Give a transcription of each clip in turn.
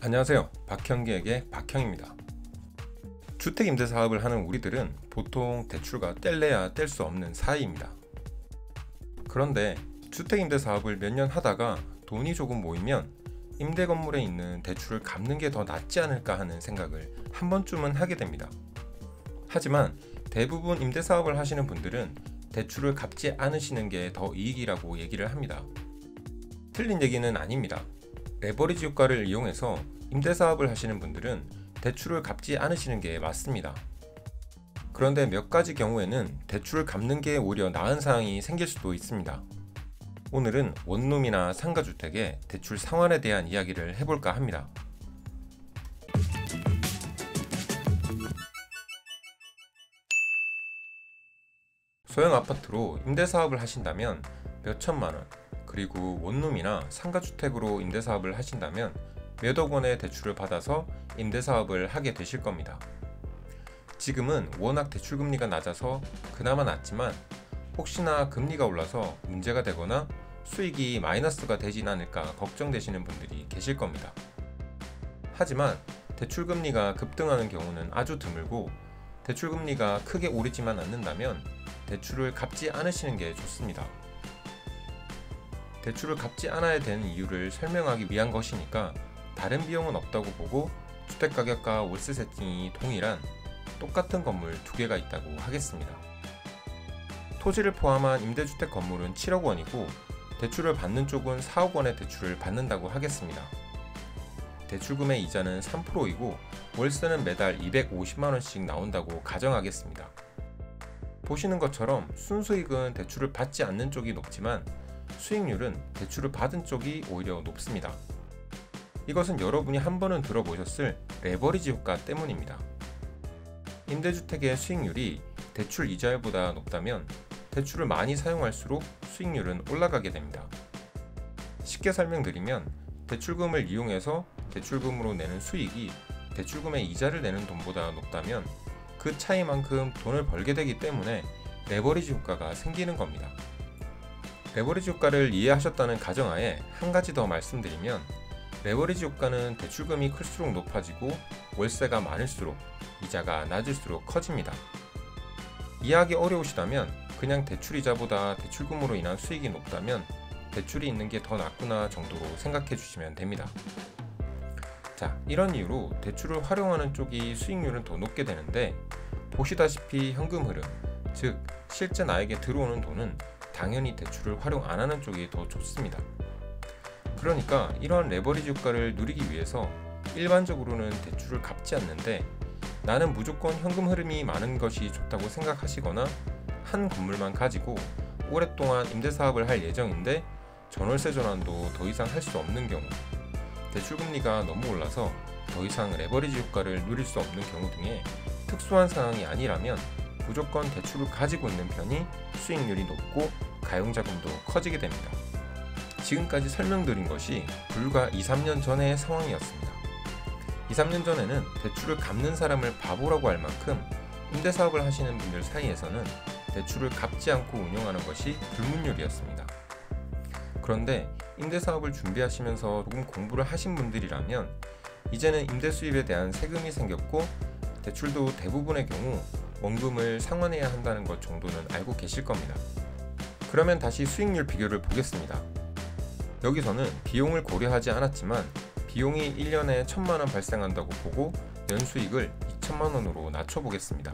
안녕하세요. 박형기에게 박형입니다. 주택임대사업을 하는 우리들은 보통 대출과 뗄래야 뗄 수 없는 사이입니다. 그런데 주택임대사업을 몇 년 하다가 돈이 조금 모이면 임대건물에 있는 대출을 갚는 게 더 낫지 않을까 하는 생각을 한 번쯤은 하게 됩니다. 하지만 대부분 임대사업을 하시는 분들은 대출을 갚지 않으시는 게 더 이익이라고 얘기를 합니다. 틀린 얘기는 아닙니다. 레버리지 효과를 이용해서 임대사업을 하시는 분들은 대출을 갚지 않으시는 게 맞습니다. 그런데 몇 가지 경우에는 대출을 갚는 게 오히려 나은 상황이 생길 수도 있습니다. 오늘은 원룸이나 상가주택의 대출 상환에 대한 이야기를 해볼까 합니다. 소형 아파트로 임대사업을 하신다면 몇 천만원, 그리고 원룸이나 상가주택으로 임대사업을 하신다면 몇억 원의 대출을 받아서 임대사업을 하게 되실 겁니다. 지금은 워낙 대출금리가 낮아서 그나마 낫지만 혹시나 금리가 올라서 문제가 되거나 수익이 마이너스가 되진 않을까 걱정되시는 분들이 계실 겁니다. 하지만 대출금리가 급등하는 경우는 아주 드물고 대출금리가 크게 오르지만 않는다면 대출을 갚지 않으시는 게 좋습니다. 대출을 갚지 않아야 되는 이유를 설명하기 위한 것이니까 다른 비용은 없다고 보고 주택가격과 월세 세팅이 동일한 똑같은 건물 두 개가 있다고 하겠습니다. 토지를 포함한 임대주택 건물은 7억 원이고 대출을 받는 쪽은 4억 원의 대출을 받는다고 하겠습니다. 대출금의 이자는 3%이고 월세는 매달 250만원씩 나온다고 가정하겠습니다. 보시는 것처럼 순수익은 대출을 받지 않는 쪽이 높지만 수익률은 대출을 받은 쪽이 오히려 높습니다. 이것은 여러분이 한 번은 들어보셨을 레버리지 효과 때문입니다. 임대주택의 수익률이 대출 이자율보다 높다면 대출을 많이 사용할수록 수익률은 올라가게 됩니다. 쉽게 설명드리면 대출금을 이용해서 대출금으로 내는 수익이 대출금의 이자를 내는 돈보다 높다면 그 차이만큼 돈을 벌게 되기 때문에 레버리지 효과가 생기는 겁니다. 레버리지 효과를 이해하셨다는 가정하에 한 가지 더 말씀드리면 레버리지 효과는 대출금이 클수록 높아지고 월세가 많을수록 이자가 낮을수록 커집니다. 이해하기 어려우시다면 그냥 대출이자보다 대출금으로 인한 수익이 높다면 대출이 있는 게 더 낫구나 정도로 생각해 주시면 됩니다. 자, 이런 이유로 대출을 활용하는 쪽이 수익률은 더 높게 되는데 보시다시피 현금 흐름, 즉 실제 나에게 들어오는 돈은 당연히 대출을 활용 안 하는 쪽이 더 좋습니다. 그러니까 이러한 레버리지 효과를 누리기 위해서 일반적으로는 대출을 갚지 않는데 나는 무조건 현금 흐름이 많은 것이 좋다고 생각하시거나 한 건물만 가지고 오랫동안 임대사업을 할 예정인데 전월세 전환도 더 이상 할 수 없는 경우, 대출금리가 너무 올라서 더 이상 레버리지 효과를 누릴 수 없는 경우 등의 특수한 상황이 아니라면 무조건 대출을 가지고 있는 편이 수익률이 높고 가용자금도 커지게 됩니다. 지금까지 설명드린 것이 불과 2-3년 전의 상황이었습니다. 2-3년 전에는 대출을 갚는 사람을 바보라고 할 만큼 임대사업을 하시는 분들 사이에서는 대출을 갚지 않고 운영하는 것이 불문율이었습니다. 그런데 임대사업을 준비하시면서 조금 공부를 하신 분들이라면 이제는 임대수입에 대한 세금이 생겼고 대출도 대부분의 경우 원금을 상환해야 한다는 것 정도는 알고 계실 겁니다. 그러면 다시 수익률 비교를 보겠습니다. 여기서는 비용을 고려하지 않았지만 비용이 1년에 1000만원 발생한다고 보고 연수익을 2000만원으로 낮춰보겠습니다.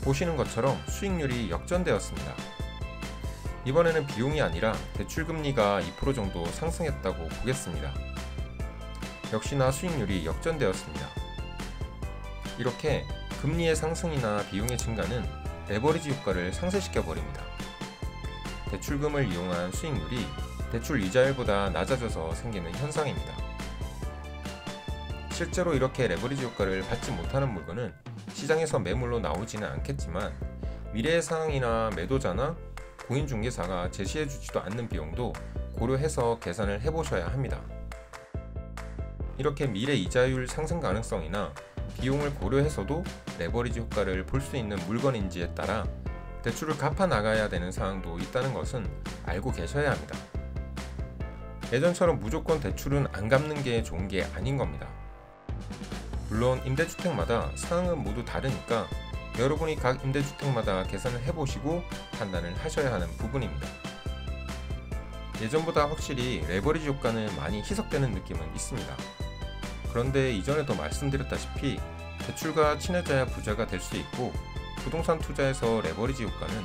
보시는 것처럼 수익률이 역전되었습니다. 이번에는 비용이 아니라 대출금리가 2% 정도 상승했다고 보겠습니다. 역시나 수익률이 역전되었습니다. 이렇게 금리의 상승이나 비용의 증가는 레버리지 효과를 상쇄시켜 버립니다. 대출금을 이용한 수익률이 대출 이자율보다 낮아져서 생기는 현상입니다. 실제로 이렇게 레버리지 효과를 받지 못하는 물건은 시장에서 매물로 나오지는 않겠지만 미래의 상황이나 매도자나 공인중개사가 제시해주지도 않는 비용도 고려해서 계산을 해보셔야 합니다. 이렇게 미래 이자율 상승 가능성이나 비용을 고려해서도 레버리지 효과를 볼 수 있는 물건인지에 따라 대출을 갚아 나가야 되는 상황도 있다는 것은 알고 계셔야 합니다. 예전처럼 무조건 대출은 안 갚는 게 좋은 게 아닌 겁니다. 물론 임대주택마다 상황은 모두 다르니까 여러분이 각 임대주택마다 계산을 해보시고 판단을 하셔야 하는 부분입니다. 예전보다 확실히 레버리지 효과는 많이 희석되는 느낌은 있습니다. 그런데 이전에도 말씀드렸다시피 대출과 친해져야 부자가 될 수 있고 부동산 투자에서 레버리지 효과는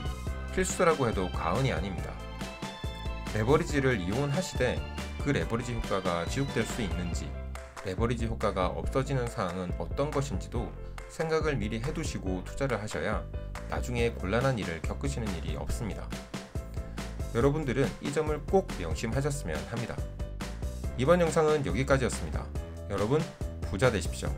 필수라고 해도 과언이 아닙니다. 레버리지를 이용하시되 그 레버리지 효과가 지속될 수 있는지, 레버리지 효과가 없어지는 사항은 어떤 것인지도 생각을 미리 해두시고 투자를 하셔야 나중에 곤란한 일을 겪으시는 일이 없습니다. 여러분들은 이 점을 꼭 명심하셨으면 합니다. 이번 영상은 여기까지였습니다. 여러분 부자 되십시오.